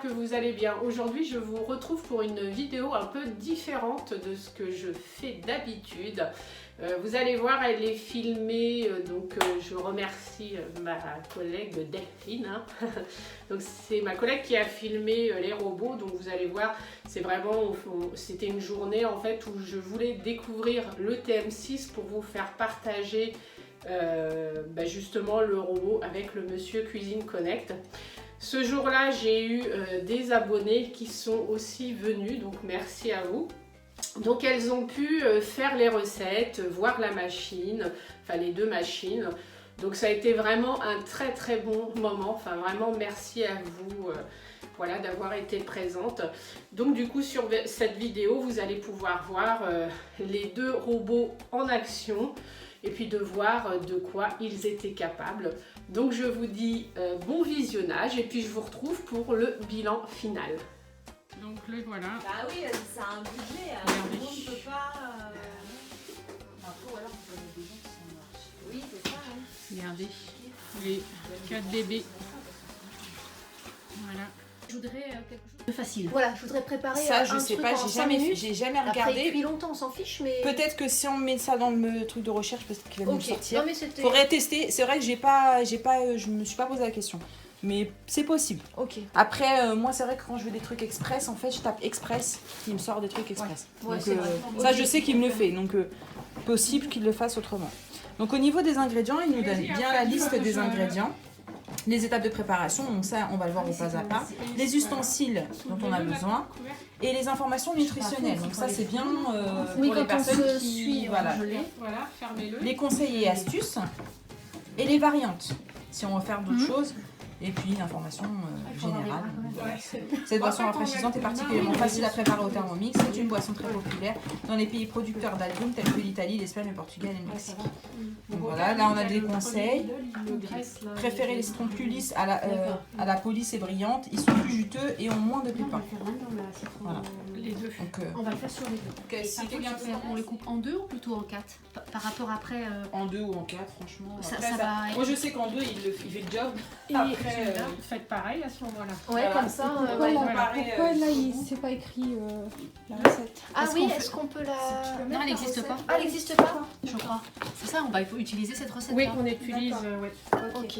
que vous allez bien. Aujourd'hui, je vous retrouve pour une vidéo un peu différente de ce que je fais d'habitude. Vous allez voir, elle est filmée, je remercie ma collègue Delphine. Hein. Donc c'est ma collègue qui a filmé les robots, donc vous allez voir, c'est vraiment, c'était une journée en fait où je voulais découvrir le TM6 pour vous faire partager justement le robot avec le Monsieur Cuisine Connect. Ce jour-là, j'ai eu des abonnés qui sont aussi venus, donc merci à vous. Donc elles ont pu faire les recettes, voir la machine, enfin les deux machines. Donc ça a été vraiment un très très bon moment, enfin vraiment merci à vous voilà, d'avoir été présente. Donc du coup sur cette vidéo, vous allez pouvoir voir les deux robots en action et puis de voir de quoi ils étaient capables. Donc je vous dis bon visionnage et puis je vous retrouve pour le bilan final. Donc le voilà. Bah oui, ça a un budget, tout le monde ne peut pas... Ou alors on peut mettre des gens qui sont marchés. Oui, c'est ça. Hein. Regardez, les 4 bébés. Voilà. Je voudrais quelque chose de facile. Voilà, je voudrais préparer Ça, un je sais truc pas, en 5 minutes. j'ai jamais Après, regardé. depuis longtemps, on s'en fiche, mais... Peut-être que si on met ça dans le truc de recherche, peut-être qu'il va nous sortir. Non, mais c'était... Faudrait tester. C'est vrai que je me suis pas posé la question. Mais c'est possible. Ok. Après, moi, c'est vrai que quand je veux des trucs express, en fait, je tape express, il me sort des trucs express. Ouais, Donc, c'est vrai. ça, Ok. je sais qu'il me le fait. Donc, possible qu'il le fasse autrement. Donc, au niveau des ingrédients, il nous donne bien la liste des ingrédients. Les étapes de préparation, donc ça, on va le voir au pas à pas. Les ustensiles dont on a besoin. Et les informations nutritionnelles. Donc, ça, c'est bien Oui, pour les quand on personnes se qui... suit, Voilà. Voilà, fermez-le. Les conseils et astuces. Et les variantes, si on veut faire d'autres choses. Et puis l'information générale. Cette boisson rafraîchissante est particulièrement facile à préparer au Thermomix. C'est une boisson très populaire dans les pays producteurs d'agrumes tels que l'Italie, l'Espagne, le Portugal et le Mexique. Donc voilà, là on a des conseils. Préférez les citrons plus lisses à la police et brillante. Ils sont plus juteux et ont moins de pépins. Voilà. Les deux. Donc, On va le faire sur les deux. si quelqu'un peut On les coupe en deux ou plutôt en quatre? Par rapport après... en 2 ou en 4, franchement. Ça Après, va être- Moi je sais qu'en 2 il fait le job. Et Après, faites pareil à ce moment-là. Ouais, Voilà. comme ça... Pourquoi, ouais. là, Voilà. pourquoi là, c'est pas écrit la recette? Ah Est-ce oui, qu'on fait- est-ce qu'on peut la... Non, elle n'existe pas. Ah, elle n'existe pas? Je crois. C'est ça, on va utiliser cette recette. Oui, on utilise. Ouais. Ok.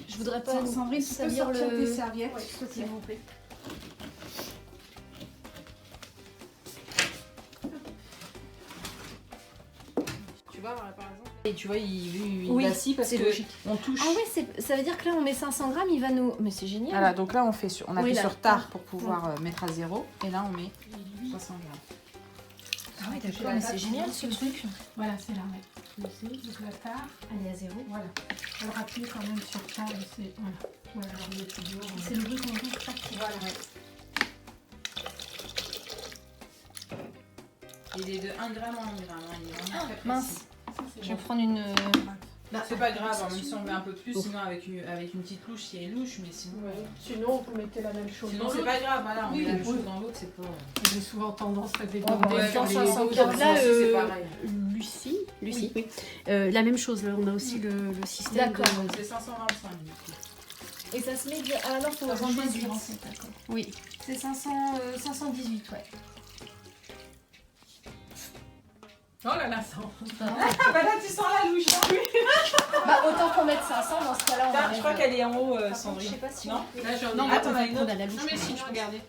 Je voudrais pas Sandrine, tu peux salir sortir tes le... serviettes, s'il te plaît. S'il vous plaît. Tu vois, par exemple. Et tu vois, il Oui, vacille parce c'est que logique. on touche. Ah oui, ça veut dire que là on met 500 grammes, il va nous... Mais c'est génial. Voilà, donc là on fait sur, on appuie Oui, là. sur tard pour pouvoir mettre à 0 et là on met 300 grammes. Ah oui, d'accord, mais c'est génial ce truc. Voilà, c'est là. Ouais. Donc la tare, Elle est à 0. voilà. On va appuyer quand même sur tare. C'est voilà. Voilà, on est toujours. C'est le bruit qu'on entend. Voilà. Il est de 1 gramme en 1 gramme, hein, il est vraiment très précis. Mince, je vais prendre une... C'est pas grave, hein, même si on met un peu plus, sinon avec une petite louche, il y a une louche, mais sinon... Ouais. Sinon, vous mettez la même chose. Sinon dans c'est l'autre. pas grave, voilà, on Oui, met la même oui. chose dans l'autre, c'est pas... J'ai souvent tendance à Ouais, déborder bah, sur les 500 autres. grammes. Là, c'est pareil. Lucie, oui. La même chose, là, on a aussi le système. D'accord. C'est 525 du coup. Et ça se met... Ah non, faut 518. en fait, d'accord. Oui. C'est 518, ouais. Oh là là, ça. Ah bah là tu sens la louche, hein. Bah autant qu'on mette 500, dans ce cas-là, on Là, arrive... je crois qu'elle est en haut, Par contre, je Sandrine. sais pas si... Non on peut- Là, j'en ai. Non, Attends, on va une prendre autre. à la louche. Non, mais sinon, regardez.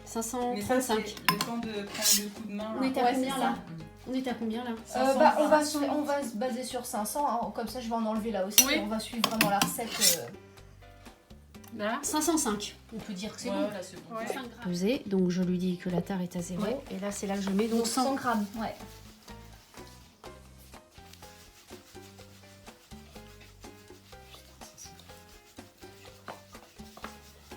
535. Mais ça c'est le temps de prendre le coup de main. On est à Ouais, combien c'est là? ça. On est à combien là? Bah, on va se baser sur 500, hein. Comme ça je vais en enlever là aussi, Oui. on va suivre vraiment la recette. Là. 505. On peut dire que c'est Ouais, bon. là c'est bon. Ouais. 5 grammes. Pesé, donc je lui dis que la tare est à 0. Ouais. Et là, c'est là que je mets Donc donc 100 100. grammes, ouais.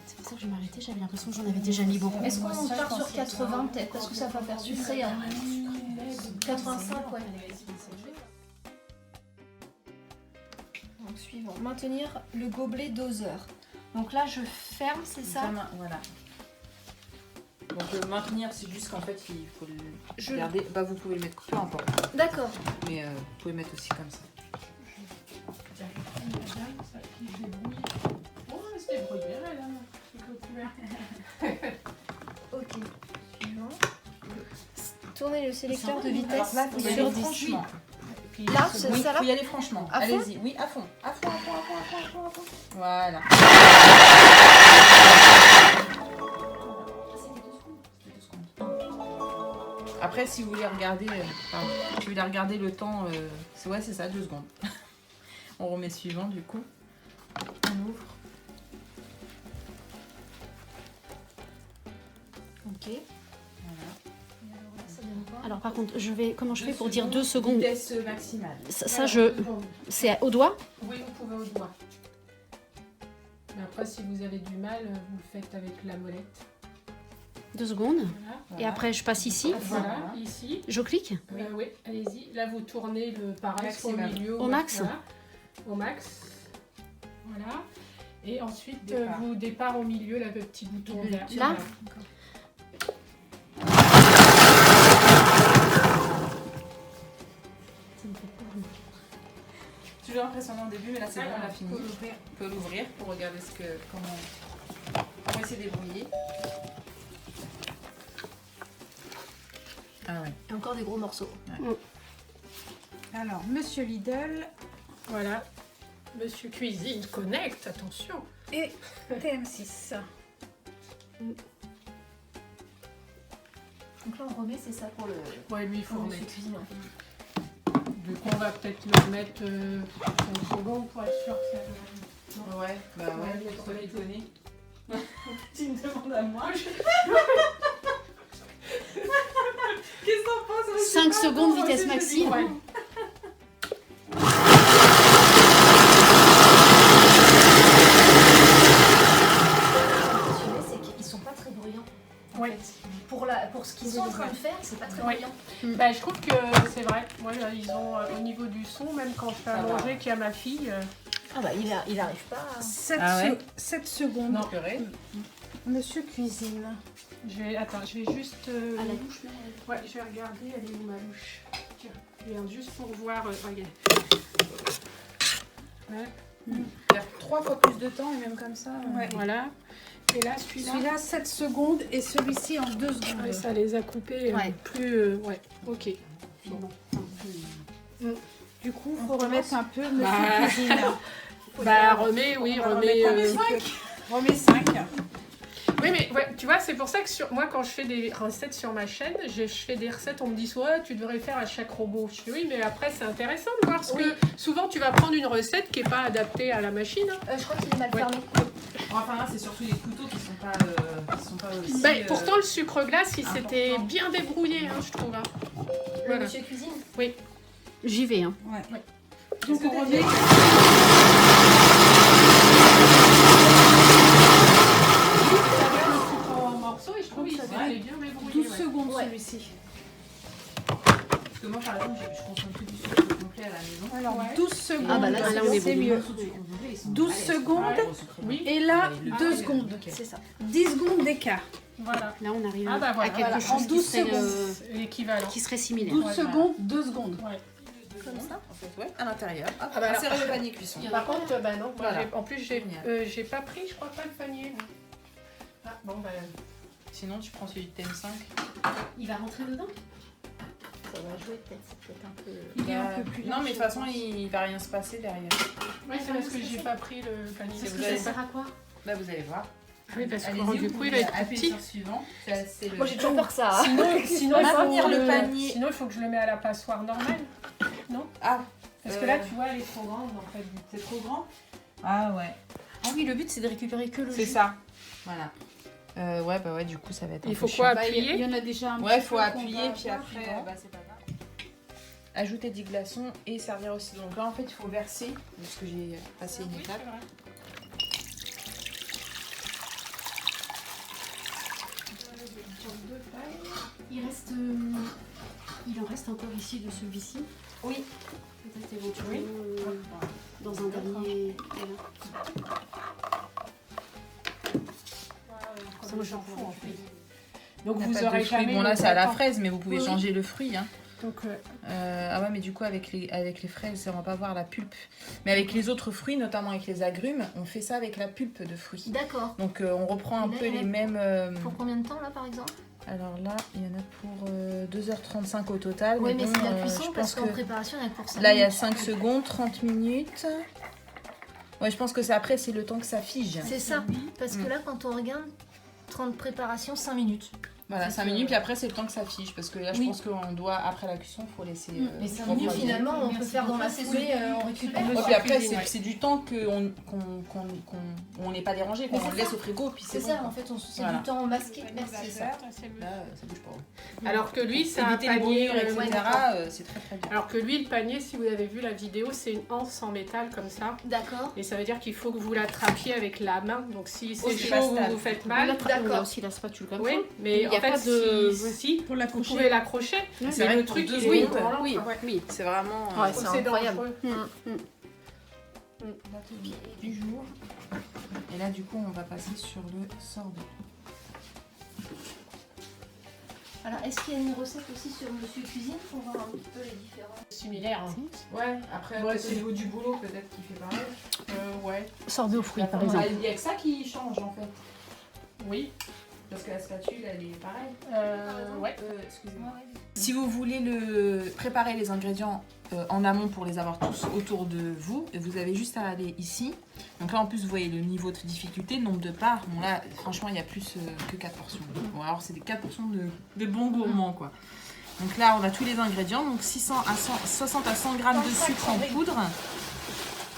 C'est pour ça que je m'arrêtais, j'avais l'impression que j'en avais déjà mis beaucoup. Est-ce qu'on part sur 80 peut-être? Parce que ça va faire sucré. Hein. 85, ouais. Donc suivant. Maintenir le gobelet doseur. Donc là je ferme, c'est ça? Voilà. Donc maintenir, c'est juste qu'en fait, il faut le garder. Bah, vous pouvez le mettre, peu importe. D'accord. Mais vous pouvez mettre aussi comme ça. Oh, elle se débrouille bien, elle, hein, avec le couvert. Ok. Suivant. Tournez le sélecteur de vitesse Alors là, il faut y sur aller 10. franchement. Puis, Là, il c'est Oui, ça il là faut y aller franchement. À fond Allez-y, oui, à fond. À fond, à fond, à fond, à fond, à fond, à fond. Voilà. Après, si vous voulez regarder, si vous voulez regarder le temps, c'est ça, 2 secondes. On remet suivant du coup. On ouvre. Ok. Alors par contre, comment je fais pour dire 2 secondes? Vitesse maximale. Ça, c'est au doigt? Oui, vous pouvez au doigt. Mais après, si vous avez du mal, vous le faites avec la molette. 2 secondes. Voilà. Et après, je passe ici. Voilà, ici. Je clique? Oui, allez-y. Là, vous tournez le pareil au Maximum. milieu. Au max? Voilà. Au max. Voilà. Et ensuite, Départ. vous départ au milieu, là, le petit bouton vert. Là? Voilà. Toujours impressionnant au début, mais là c'est bon, on a fini. Faut l'ouvrir. On peut l'ouvrir pour regarder comment il s'est débrouillé. Ah ouais. Et encore des gros morceaux. Alors, Monsieur Lidl Voilà. Monsieur Cuisine Connect, attention. et TM6. Donc là, on remet, c'est ça pour le. Ouais, lui, il faut Pour remettre. Monsieur Cuisine. Du coup, on va peut-être le mettre 5 secondes pour être sûr que ça. Ouais, bah Ouais, ouais, mais pour ça va les être- donner. Tu me demandes à moi. Qu'est-ce que t'en penses? 5 secondes, vitesse Moi aussi, je maxi. dis, ouais. C'est qu'ils sont pas très bruyants. en Ouais. fait. Pour ce qu'ils sont en train de faire, c'est pas très Ouais. bruyant. Bah, je trouve que c'est vrai. Moi, ils ont au niveau du son, même quand je fais à Ça va. manger, qu'il y a ma fille. Ah bah il arrive pas à... 7 secondes. Non. Purée. Monsieur Cuisine. Je vais juste. À la louche, non? Ouais, je vais regarder. Elle est où ma louche? Tiens, je viens juste pour voir. Regarde. Ouais. Il y a 3 fois plus de temps et même comme ça. Ouais. Voilà. Et là, celui-là. Celui-là, 7 secondes et celui-ci en 2 secondes. Ouais, ça les a coupés Ouais. plus. Ouais, ok. Du coup, il faut remettre un peu Monsieur Bah. Cuisine. Bah, remets, oui, On va remets. remettre un petit peu. Remets 5. Oui, mais ouais, tu vois, c'est pour ça que moi, quand je fais des recettes sur ma chaîne, je fais des recettes, on me dit, ouais, tu devrais faire à chaque robot. Je dis, oui, mais après, c'est intéressant de voir, parce que souvent, tu vas prendre une recette qui n'est pas adaptée à la machine. Hein. Je crois qu'il est mal Ouais. fermé. Enfin là, c'est surtout les couteaux qui sont pas aussi. Bah, pourtant, le sucre glace, il important. s'était bien débrouillé, hein, je trouve. Hein. Le Voilà. Monsieur Cuisine. J'y vais. Hein. Donc on remet En morceaux, et je trouve qu'il s'était bien débrouillé. 12 ouais. secondes Ouais. celui-ci. Parce que moi, par exemple, je consomme que du sucre complet à la maison. Alors Ouais. 12 secondes, Ah bah là, on est c'est bon. mieux. 12 secondes. Oui, Et là, Ouais, 2 le- secondes. ok. C'est ça. 10 secondes d'écart. voilà. Là, on arrive Ah bah à voilà, quelque voilà, chose en 12 qui serait, secondes. L'équivalent. qui serait similaire. 12 Ouais, secondes, 2 secondes. Ouais. Comme ça. En fait, ouais, à l'intérieur. Hop, Ah bah alors- insérer le panier cuisson. Par contre, bah non, moi, Voilà. en plus, j'ai pas pris, je crois pas le panier. moi. Ah bon, bah. Sinon, tu prends celui de TM5. Il va rentrer dedans? Ça va jouer peut-être. C'est peut-être un peu. Il est un peu plus Non, large, mais de toute façon, il va rien se passer derrière. Oui, c'est parce que j'ai pas pris le panier. C'est Est-ce vous que allez- ça sert à quoi? Là, vous allez voir. Oui, parce que Allez-y, du vous coup, il pouvez va être tout appuyer petit. sur suivant. C'est le... Moi j'ai toujours peur que ça. hein. Sinon, On il va faut maintenir le panier. Sinon, il faut que je le mette à la passoire normale. Ah, Parce que là, tu vois, elle est trop grande en fait. c'est trop grand. Ah ouais. Ah oui, le but, c'est de récupérer que le C'est jus. ça. Voilà. Ouais, bah ouais, du coup, ça va être un Il peu faut chiant. quoi Bah, il appuyer? y en a déjà un Ouais, petit faut peu qu'on appuyer, va puis voir, après, puis bon. bah, c'est pas grave. Ajouter 10 glaçons et servir aussi. Donc là, en fait, il faut verser, parce que j'ai passé une étape. Il en reste encore ici de celui-ci. Oui. Peut-être éventuellement dans un dernier. Voilà. Ça, moi, je J'en vais fous en pouvoir fait. Donc Il y a vous pas de aurez fruits. jamais. Bon là le c'est à la temps. fraise, mais vous pouvez Oui. changer le fruit. Hein. Donc Ah ouais, mais du coup avec les fraises, on va pas voir la pulpe. Mais avec les autres fruits, notamment avec les agrumes, on fait ça avec la pulpe de fruits. D'accord. Donc on reprend un Et là, peu il y en a les mêmes. Pour combien de temps là par exemple? Alors là, il y en a pour 2h35 au total. Oui, mais bon, c'est la je cuisson pense parce qu'en que préparation, il y en a pour 5 là, il y a minutes. 5 secondes, 30 minutes. Ouais, je pense que c'est après, c'est le temps que ça fige. C'est ça. Parce que là, quand on regarde, 30 préparations, 5 minutes. Voilà, 5 minutes, puis après, c'est le temps que ça fige. Parce que là, je Oui. pense qu'on doit, après la cuisson, il faut laisser. Mais 5 minutes, refroidir. finalement, on peut faire dans la foulée, on récupère. Et puis après, cuisine, ouais. c'est du temps qu'on n'est pas dérangé, qu'on Mais c'est le laisse ça. au frigo, puis C'est c'est ça, bon. en fait, c'est Voilà. du temps masqué. Merci. C'est ça. Là, ça bouge pas. alors que lui, c'est un Éviter les panier. brûlures, etc. ouais, d'accord. C'est très très bien. Alors que lui, le panier, si vous avez vu la vidéo, c'est une anse en métal comme ça. D'accord. Et ça veut dire qu'il faut que vous l'attrapiez avec la main. Donc si c'est c'est chaud, pas vous stable. vous faites On mal. a D'accord. aussi la spatule comme Oui, ça. mais Il en y a fait, pas de- si Pour vous l'accrocher. pouvez l'accrocher. C'est Mais vrai le que pour truc, 2 il est secondes, vraiment- oui, ouais. oui. c'est vraiment. Ouais, c'est incroyable. dangereux. L'atelier du jour. Et là, du coup, on va passer sur le sorbet. Alors, est-ce qu'il y a une recette aussi sur Monsieur Cuisine pour voir un petit peu les différences? Similaire. Hein. Ouais, après, Ouais, au c'est- niveau du boulot, peut-être qu'il fait pareil. Ouais. Sorbet aux fruits, par Il exemple. y a que ça qui change, en fait. Oui. Parce que la spatule, elle est pareille. Ouais. Excusez-moi. Si vous voulez préparer les ingrédients en amont pour les avoir tous autour de vous, vous avez juste à aller ici. Donc là, en plus, vous voyez le niveau de difficulté, le nombre de parts. Bon, là, franchement, il y a plus que 4 portions. Bon, alors, c'est des 4 portions de bons gourmands, quoi. Donc là, on a tous les ingrédients. Donc 60 à 100 g de sucre en poudre.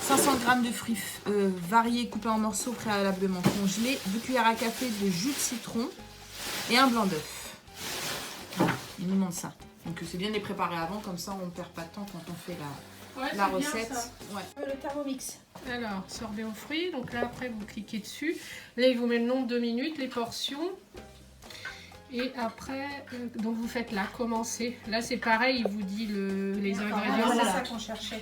500 g de fruits variés coupés en morceaux préalablement congelés. 2 cuillères à café de jus de citron. Et un blanc d'œuf. Voilà, il nous demande ça. Donc c'est bien de les préparer avant, comme ça on ne perd pas de temps quand on fait Ouais, la c'est bien recette. ça. Ouais. Le Thermomix. Alors, sorbet aux fruits. Donc là, après, vous cliquez dessus. Là, il vous met le nombre de minutes, les portions. Et après, donc vous faites là, commencer. Là, c'est pareil, il vous dit les ingrédients. Voilà. C'est ça qu'on cherchait.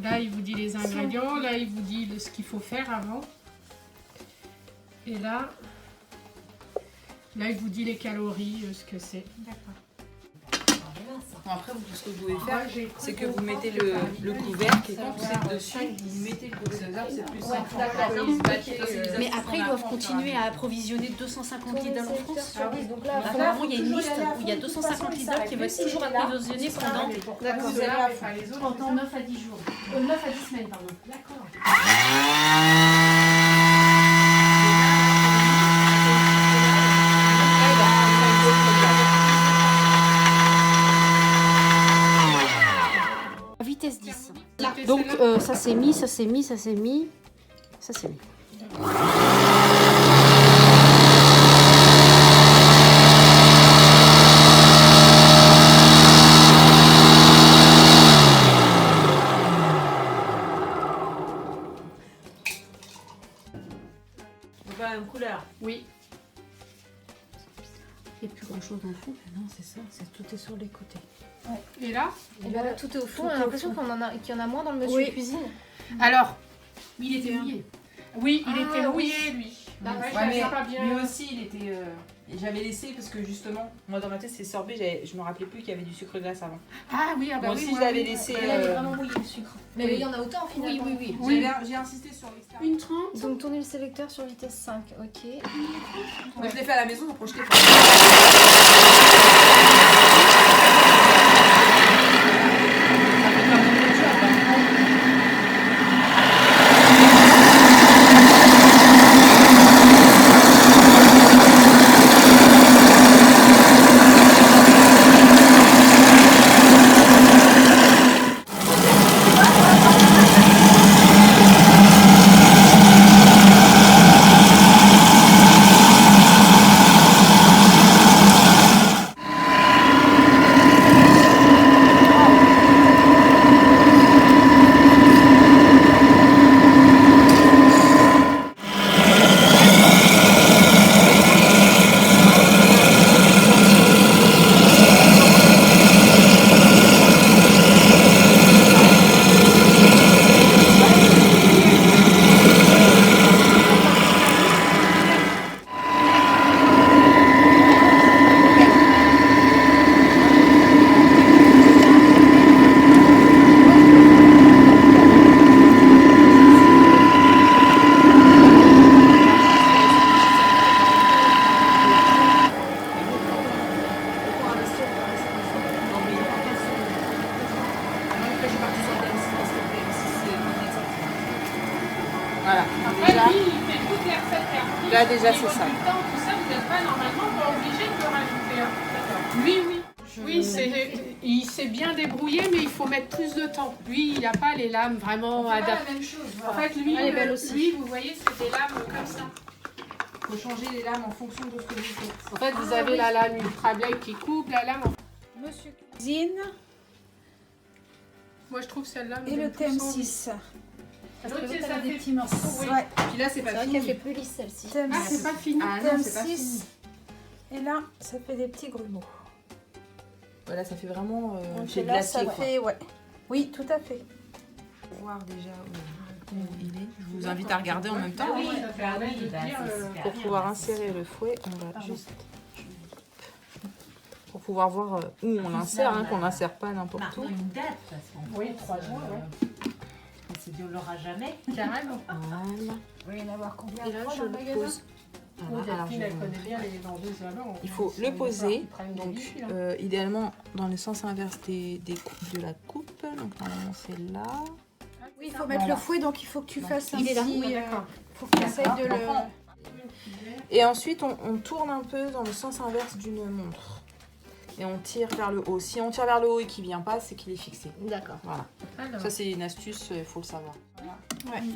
Là, il vous dit les ingrédients. Là, il vous dit ce qu'il faut faire avant. Et là, il vous dit les calories, ce que c'est. Bon, après, ce que vous pouvez faire, c'est que vous mettez le couvercle et quand vous êtes dessus, vous mettez le couvercle, c'est plus simple. Mais après, ils doivent continuer à approvisionner 250 leaders en France. Ah oui, donc là, Apparemment, il y a une liste où il y a 250 leaders qui vont être toujours approvisionnés pendant D'accord, Vous allez à fond. les autres. pendant 9 à 10 jours. 9 à 10 semaines, pardon. D'accord. Vitesse 10. Donc, Donc, ça c'est mis, ça c'est mis, ça c'est mis. Ça c'est mis. Voilà, une couleur. oui. Il n'y a plus grand chose dans le fond. Non, c'est ça, tout est sur les côtés. Et là, Et bien là, tout est au fond. On a l'impression qu'il y en a moins dans le Monsieur Oui. Cuisine. alors, Il était mouillé. oui, il Ah, était oui. mouillé, lui. Ouais, Ouais, mais pas bien. lui aussi, il était. J'avais laissé parce que justement, moi dans ma tête, c'est sorbet, je me rappelais plus qu'il y avait du sucre glace avant. Ah oui, ah bah Moi oui, aussi, moi, je l'avais oui. laissé. Et là, il est vraiment mouillé le sucre. Mais Oui. il y en a autant finalement. oui. J'ai insisté sur l'extérieur. Une 30. Donc tournez le sélecteur sur vitesse 5, ok. Moi, je l'ai fait à la maison, on projetait pas. Voilà. Après, lui, il fait toutes les recettes perdues. Là, déjà, c'est Au niveau ça. du temps, tout ça, vous n'êtes pas normalement pas obligé de le rajouter. Hein. Lui, oui. Oui, il s'est bien débrouillé, mais il faut mettre plus de temps. Lui, il n'a pas les lames vraiment adaptées. même chose. En fait, lui, Elle est belle aussi. lui, vous voyez, c'est des lames comme ça. Il faut changer les lames en fonction de ce que vous faites. En fait, vous avez la lame ultra blade qui coupe, la lame. Monsieur Cuisine Moi, je trouve celle-là. et le TM6. L'autre, c'est ça des fait. petits morceaux. Oui. Ouais. Puis là, c'est C'est pas vrai fini. qu'elle fait plus lisse celle-ci. TM6. Ah, c'est pas fini. Ah non, c'est pas fini. TM6. Et là, ça fait des petits grumeaux. Voilà, ça fait vraiment Donc chez de là, l'acier, ça quoi. fait, ouais. Oui, tout à fait. Pour voir déjà où il est. Je vous invite à regarder en même temps. Oui, ça permet de dire. Pour pouvoir insérer le fouet, on va juste... Pour pouvoir voir où on l'insère, hein, qu'on l'insère pas n'importe où. Une date, parce qu'on Oui, 3 jours, ouais. on s'est dit on l'aura jamais. Carrément. Voilà. Il va y en avoir combien Et là, Trois je dans le le magasin pose. Voilà, alors, Delphine, elle connaît bien les vendeuses là-bas. il faut C'est le une poser, histoire qui prennent des donc bijoux, là. idéalement dans le sens inverse de la coupe. Donc normalement c'est là. Oui, il faut mettre le fouet, donc il faut que tu fasses un il est là. petit... Oui, d'accord. faut que tu essayes de le... Et ensuite on tourne un peu dans le sens inverse d'une montre. Et on tire vers le haut. Si on tire vers le haut et qu'il vient pas, c'est qu'il est fixé. D'accord. Voilà. Alors. Ça c'est une astuce, il faut le savoir.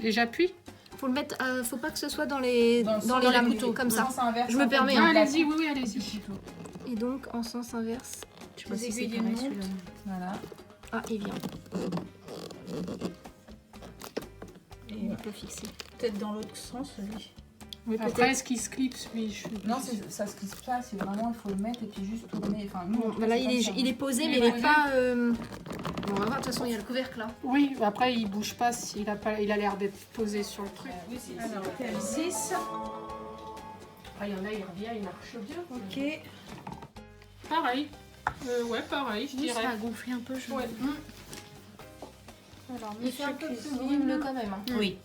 Et j'appuie. Faut le mettre, faut pas que ce soit dans les Dans lames les couteaux, comme ça. Sens inverse, Je me un peu permets, de hein. Ah, allez-y, oui, oui, allez-y. Et donc en sens inverse. Je sais pas Les si c'est aiguilles pareil d'une celui-là. Voilà. Ah, il vient. Il est pas fixé. Peut-être dans l'autre sens, lui. Oui, Après, est-ce qu'il se clipse, lui Non, ça se clipse pas, c'est vraiment, il faut le mettre et puis juste tourner. Enfin, nous, Bon, en tout bah cas, là, c'est comme ça. il est posé, mais Il il est est pas. Bon, on va voir, de toute façon, il y a le couvercle là. Oui, après, il bouge pas s'il a pas, il a l'air d'être posé sur le truc. Oui, c'est Alors, TM6. Ah, il y en a, il revient, il marche bien. Ok. Pareil. Ouais, pareil, je Oui, ça dirais. a gonflé un peu. Je... Ouais. Alors, Il fait un peu plus cuisine. volumineux quand même. Hein. Oui.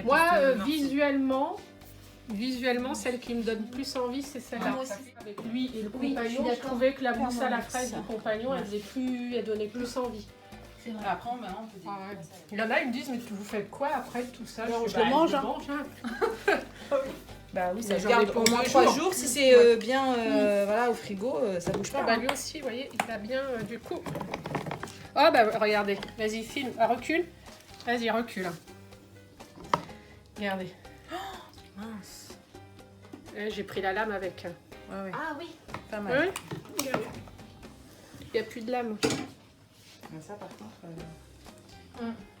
Moi, visuellement, celle qui me donne plus envie, c'est celle-là. Moi aussi. Avec lui et le Oui, je compagnon, suis je d'accord. trouvais que la mousse à la Clairement, fraise ça. du compagnon, elle donnait plus envie. C'est vrai. Après, maintenant, on peut dire. Ah ouais. Il y en a, ils me disent, mais vous faites quoi après tout ça? Alors, fais, je le mange, hein. hein. Bah oui, ça Mais se j'en garde ai pour au moins 2 3 jours. jours. Si c'est bien voilà, au frigo, ça bouge Ah pas. bah hein. lui aussi, vous voyez, il a bien du coup. Oh bah regardez, vas-y, filme, recule. Vas-y, recule. Regardez. Mince. J'ai pris la lame avec. Ouais, ouais, Ah oui. pas mal. Oui, regardez. Il n'y a plus de lame. Mais ça, par contre,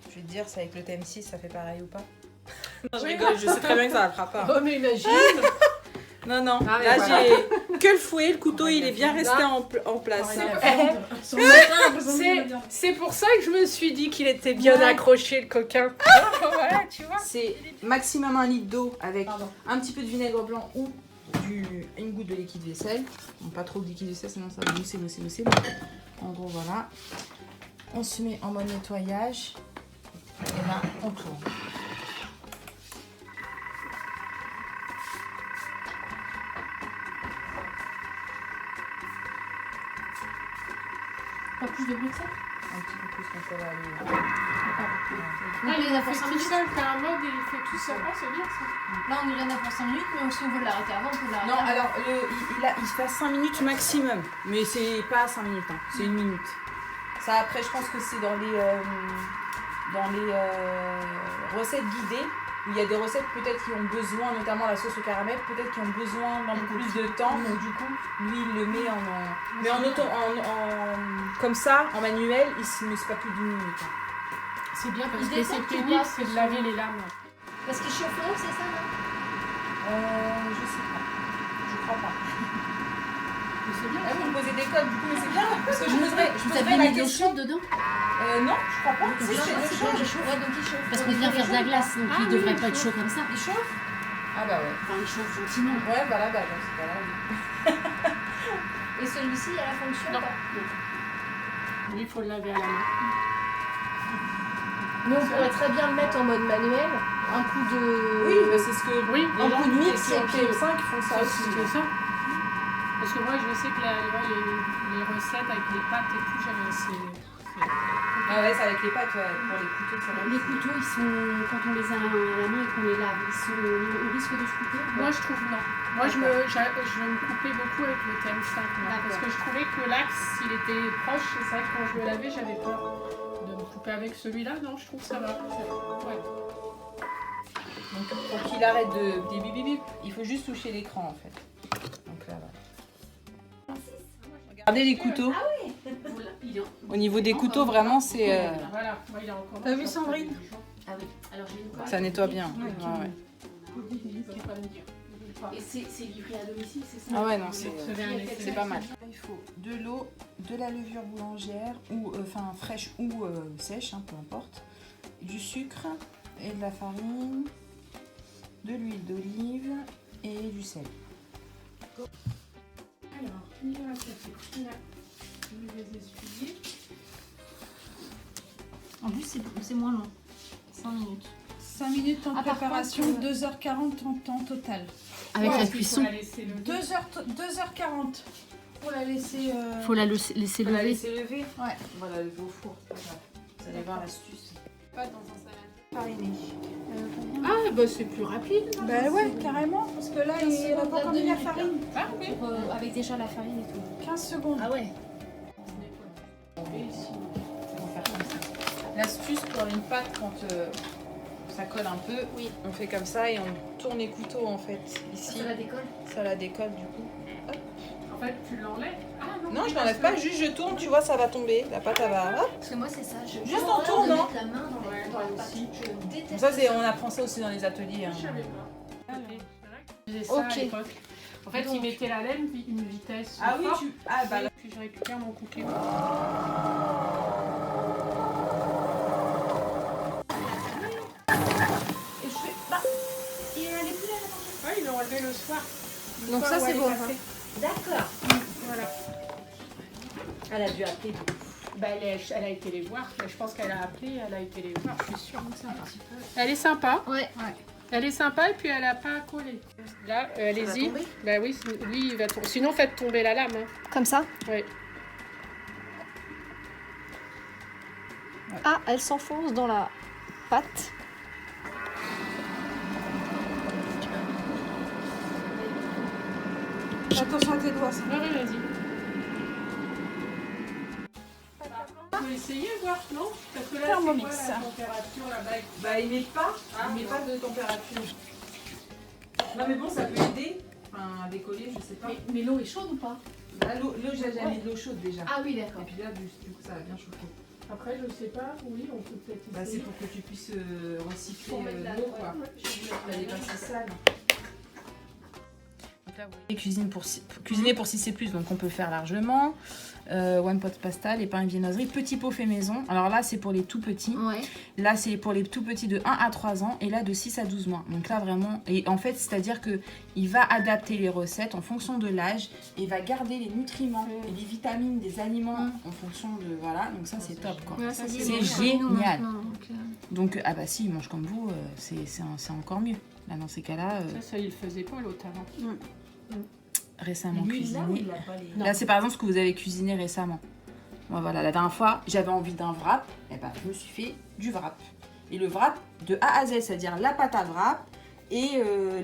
je vais te dire, c'est avec le TM6, ça fait pareil ou pas? Non, je rigole, je sais très bien que ça ne le fera pas. Oh mais imagine. Non, non, Ah, mais là voilà. j'ai que le fouet, le couteau il est bien resté en place. C'est pour ça que je me suis dit qu'il était bien Ouais. accroché le coquin. Voilà, tu vois. C'est maximum 1 litre d'eau avec un petit peu de vinaigre blanc ou une goutte de liquide vaisselle. Bon, pas trop de liquide vaisselle, sinon ça va mousser. En gros, voilà. On se met en mode nettoyage. Et là, on tourne. Pas plus de bruit que ça. Un petit peu plus qu'on peut aller. Là, il est là Il pour fait 5 tout minutes. seul, t'as un mode et il fait tout seul. Ah, c'est bien ça. Là, on est là pour 5 minutes, mais si on veut l'arrêter avant, on peut l'arrêter Non, avant. alors il fait 5 minutes maximum. Mais c'est pas 5 minutes, hein. C'est 1 minute. Ça, après, je pense que c'est dans les recettes guidées. Où il y a des recettes peut-être qui ont besoin, notamment la sauce au caramel, peut-être qui ont besoin d'un peu plus de temps. Donc du coup, lui, il le met mais comme ça, en manuel, il se met pas plus d'1 minute. hein. C'est bien parce Il que descend, c'est tu pénible, passes c'est de sur- laver les lames. Parce qu'il chauffe l'eau, c'est ça, là Je sais pas. Je crois pas. Mais c'est bien. Là, vous me posez des codes, du coup, mais c'est bien. Parce que je Vous poserais avez la mis de l'eau question. chaude dedans? Non, je crois pas. Si, Non, c'est non, de c'est chaud. pas du chaud. Ouais, donc il chauffe. Parce qu'on vient faire de la glace, donc Ah il oui, devrait il pas être chauffe. chaud comme ça. Il chauffe? Ah bah ouais. Enfin, il chauffe gentiment. Ouais, bah là, bah dans ce cas-là, oui. Et celui-ci, il a la fonction Non. ou pas Lui, il faut le laver à la main. Mais on pourrait très bien le mettre en mode manuel. Un coup de. Oui, bah c'est ce que Oui, les un gens coup de mix qui ont et puis- TM5 font ça aussi. c'est ça. Parce que moi, je sais que les recettes avec les pâtes et tout, c'est Ah ouais, c'est avec les pattes, ouais. Pour les couteaux, ça va. Les couteaux, ils sont, quand on les a à la main et qu'on les lave, on risque de se couper. Moi, je trouve non. Moi, je me coupais beaucoup avec le TM5, moi, parce que je trouvais que l'axe, il était proche. Et c'est vrai que quand je le lavais, j'avais peur de me couper avec celui-là. Non, je trouve que ça va. Ouais. Donc pour qu'il arrête des bip bip bip, il faut juste toucher l'écran en fait. Donc là, voilà. Regardez les couteaux. Au niveau des couteaux, vraiment, c'est. Voilà, moi, il est encore. T'as vu Sandrine? Ah oui, alors j'ai une Ça nettoie bien. Ouais, ouais. Et c'est livré à domicile, c'est ça? Ah ouais, non, c'est pas mal. Il faut de l'eau, de la levure boulangère, ou enfin fraîche ou sèche, hein, peu importe, du sucre et de la farine, de l'huile d'olive et du sel. Alors, il y a je vais les essuyer. En plus, c'est moins long. 5 minutes. 5 minutes en Ah, par préparation, contre, 2h40 en temps total. Avec la Il faut cuisson, la laisser lever. 2h40 pour la laisser... faut la laisser lever. lever. Ouais. On va la lever au four. Vous allez voir l'astuce. Pas dans un salade. Fariné. Ah, bah c'est plus rapide. Bah ouais, carrément, parce que là, il n'a pas encore mis la farine. Ah, ok. Avec déjà la farine et tout. 15 secondes. Ah ouais. L'astuce pour une pâte quand ça colle un peu, oui, on fait comme ça et on tourne les couteaux en fait. Ici, Ça la décolle? ça la décolle du coup. Hop. En fait, tu l'enlèves. Ah Non, je l'enlève pas, juste je tourne, tu vois, ça va tomber. La pâte, elle va. Hop. Parce que moi, c'est ça. Juste en tournant. La main dans Ouais, dans la moi pâte. aussi. Je déteste Ça, c'est, on apprend ça aussi dans les ateliers. Hein. Je savais pas. Je faisais ça Ok. à l'époque. En fait, il mettait la laine, puis une vitesse. Ah oui, forte, Ah bah là. puis je récupère mon cookie. Et je fais... Bah, il est allé plus là. Ouais, ils l'ont enlevé le soir. Le Donc soir ça, où c'est elle est bon, passée. D'accord. Voilà. Elle a dû appeler. Bah, elle a été les voir. Je pense qu'elle a appelé, elle a été les voir, je suis sûre. Elle est sympa. Ouais. Elle est sympa et puis elle n'a pas collé. Là, allez-y. Bah oui, lui, il va tomber. Sinon, faites tomber la lame. Hein. Comme ça? Oui. Ah, elle s'enfonce dans la pâte. Attention à tes doigts, ça. Ouais, vas-y. Faut essayer, voir, non? Parce que là, c'est Thermomix. quoi la température là-bas? Bah, il met pas. Il met pas de température. Non, mais bon, ça peut aider. Enfin, à décoller, je sais pas. Mais l'eau est chaude ou pas? Là, l'eau, j'ai déjà mis de l'eau chaude déjà. Ah oui, d'accord. Et puis là, du coup, ça va bien chauffer. Après, je sais pas. Oui, on peut peut-être Bah, c'est essayer. pour que tu puisses recycler Pour mettre la- l'eau, quoi. ouais, je vais mettre Elle est la- pas si sale. Donc là, vous voyez, cuisiner pour 6 et plus, donc on peut faire largement. One pot pasta, les pains et viennoiseries, petit pot fait maison. Alors là, c'est pour les tout petits. Ouais. Là, c'est pour les tout petits de 1 à 3 ans et là de 6 à 12 mois. Donc là, vraiment, et en fait, c'est-à-dire que il va adapter les recettes en fonction de l'âge et va garder les nutriments et les vitamines des aliments en fonction de. Voilà, donc ça, c'est top, quoi. Ouais, ça dit, c'est il mange comme nous génial. maintenant, Donc, ah bah si, il mange comme vous, c'est encore mieux. Là, dans ces cas-là, Ça, il le faisait pas l'autre avant. récemment Lui, là, cuisiné. il a pas les... Là, c'est par exemple ce que vous avez cuisiné récemment. Moi, voilà, la dernière fois, j'avais envie d'un wrap. Et ben, je me suis fait du wrap. Et le wrap de A à Z, c'est-à-dire la pâte à wrap et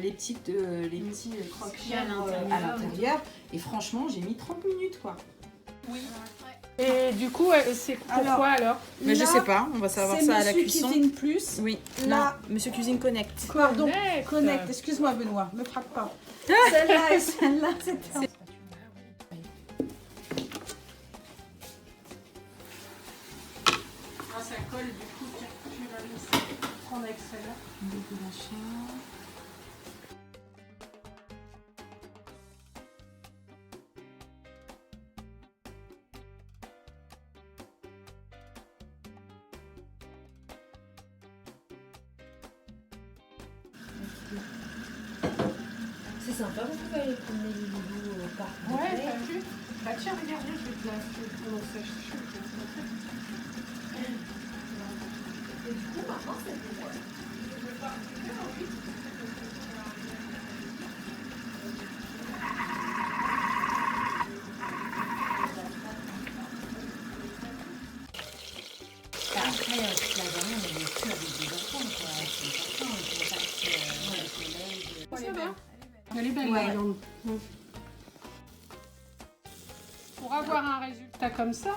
les petits croque-chèvres à l'intérieur. Et franchement, j'ai mis 30 minutes, quoi. Et du coup, c'est pourquoi alors? Mais je Là, sais pas, on va savoir ça à la Monsieur cuisson. Cuisine Plus. Oui, Là. là, Monsieur Cuisine Connect. Pardon, Connect. Connect. Excuse-moi, Benoît, me frappe pas. Celle-là et celle-là, c'était... Ah, ça colle, du coup, tu vas laisser prendre avec celle-là. C'est sympa, vous pouvez aller promener les loulous au parc. Ouais, t'as vu? Bah tiens, regarde, je vais te la prendre au sèche-cheveux. Et du coup, maintenant, c'est pour... Elle est belle, Ouais. la viande. Pour avoir un résultat comme ça,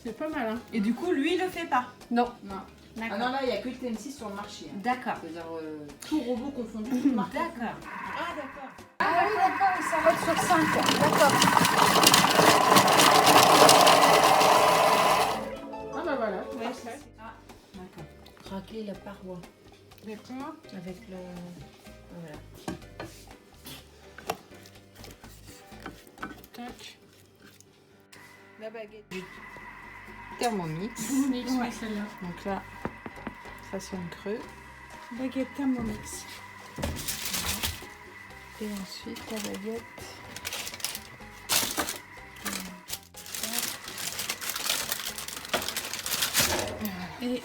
c'est pas mal. Hein. Et du coup, lui, il le fait pas. Non. Non. D'accord. Ah non, là, il n'y a que le TM6 sur le marché. Hein. D'accord. C'est-à-dire tout robot confondu, tout marché. D'accord. Ah, d'accord. Ah oui, d'accord, il s'arrête sur 5. D'accord. Ah bah voilà. Ouais, Parfait. D'accord. Racler la paroi D'accord. avec le... Voilà. Tac. La baguette du Thermomix. Mix, Ouais. celle-là. Donc là, ça sonne creux. Baguette Thermomix. Et ensuite, la baguette. Et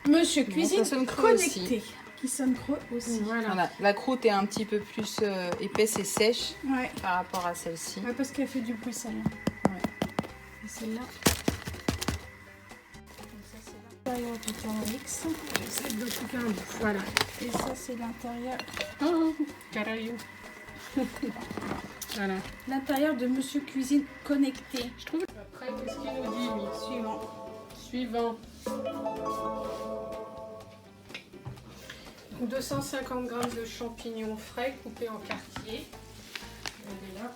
Monsieur Cuisine ça sonne creux connecté. aussi. Qui sonne creux aussi. Voilà. Voilà. La croûte est un petit peu plus épaisse et sèche Ouais. par rapport à celle-ci. Ouais, parce qu'elle fait du bruit celle-là. Ouais. Et celle-là. Donc ça c'est l'intérieur du Thermomix. J'essaie de couper un bout. Voilà. Et ça c'est l'intérieur. Oh, carayou. Voilà. L'intérieur de Monsieur Cuisine connecté. Je trouve. Après, qu'est-ce qu'il nous dit, lui? Suivant. Suivant. 250 g de champignons frais coupés en quartiers. On est là.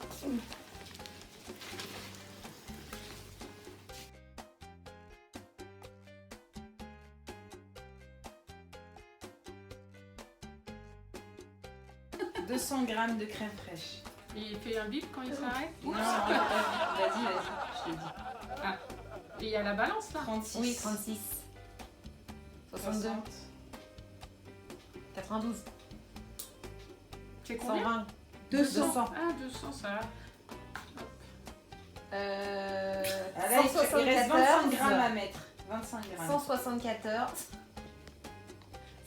« 200 g de crème fraîche. Il fait un bip quand il s'arrête. Non, vas-y, je te dis. Et il y a la balance là. 36. Oui, 36. 62. 92. C'est combien? 120. 200. Ah, 200, ça va. Là, il reste 25 g à mettre. 25 g. 174.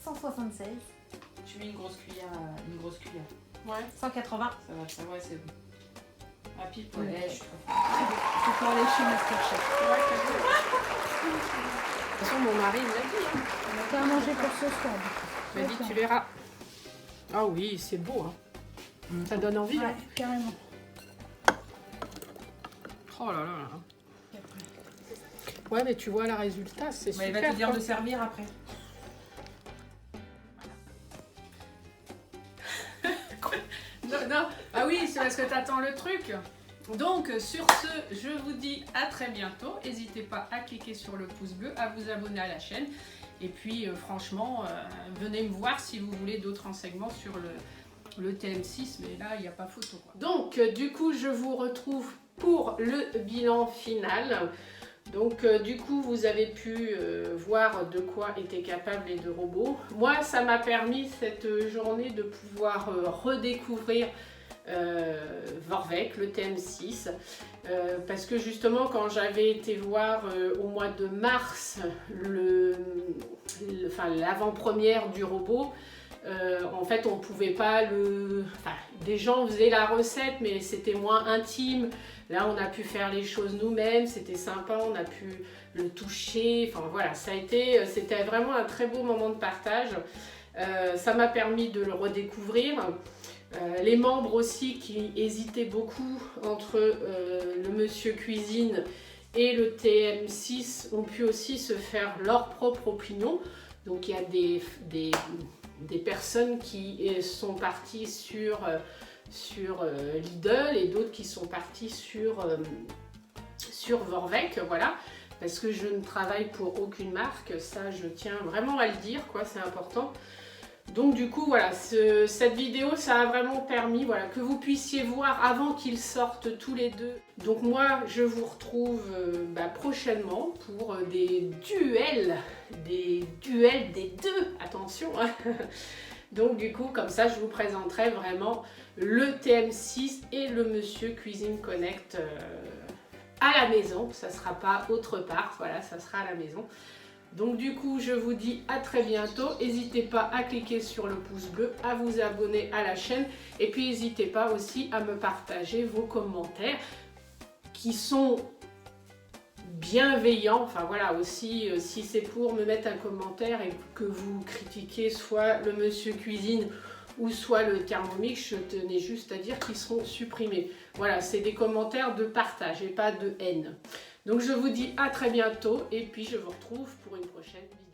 176. Tu mets une grosse cuillère. Ouais. 180. Ça va, ça va, c'est bon. À pile pour Ouais. je suis Je peux aller chez Masterchef. Ouais, t'as vu. De toute façon, mon mari me l'a dit. Hein. On va manger pour ce soir. Il m'a dit, tu verras. Ah oui, c'est beau. Hein. Ça donne envie. Ouais, Hein. carrément. Oh là là là. Ouais, mais tu vois le résultat, c'est super. Il va te dire quoi. de servir après. Non, non. Ah oui, c'est parce que t'attends le truc. Donc, sur ce, je vous dis à très bientôt. N'hésitez pas à cliquer sur le pouce bleu, à vous abonner à la chaîne. Et puis, franchement, venez me voir si vous voulez d'autres renseignements sur le TM6. Mais là, il n'y a pas photo, quoi. Donc, du coup, je vous retrouve pour le bilan final. Donc, du coup, vous avez pu voir de quoi étaient capables les deux robots. Moi, ça m'a permis cette journée de pouvoir redécouvrir Vorwerk, le TM6, parce que justement quand j'avais été voir au mois de mars l'avant-première du robot, en fait on pouvait pas des gens faisaient la recette mais c'était moins intime. Là on a pu faire les choses nous-mêmes, c'était sympa, on a pu le toucher, enfin voilà, c'était vraiment un très beau moment de partage. Ça m'a permis de le redécouvrir. Les membres aussi qui hésitaient beaucoup entre le Monsieur Cuisine et le TM6 ont pu aussi se faire leur propre opinion. Donc il y a des personnes qui sont parties sur Lidl et d'autres qui sont parties sur Vorwerk, voilà. Parce que je ne travaille pour aucune marque, ça je tiens vraiment à le dire, quoi, c'est important. Donc du coup voilà, cette vidéo ça a vraiment permis que vous puissiez voir avant qu'ils sortent tous les deux. Donc moi je vous retrouve prochainement pour des duels des deux, attention hein. Donc du coup comme ça je vous présenterai vraiment le TM6 et le Monsieur Cuisine Connect à la maison, ça sera pas autre part, voilà, ça sera à la maison. Donc du coup, je vous dis à très bientôt. N'hésitez pas à cliquer sur le pouce bleu, à vous abonner à la chaîne. Et puis n'hésitez pas aussi à me partager vos commentaires qui sont bienveillant. Enfin voilà, aussi si c'est pour me mettre un commentaire et que vous critiquez soit le monsieur cuisine ou soit le Thermomix, je tenais juste à dire qu'ils seront supprimés. Voilà, c'est des commentaires de partage et pas de haine. Donc je vous dis à très bientôt et puis je vous retrouve pour une prochaine vidéo.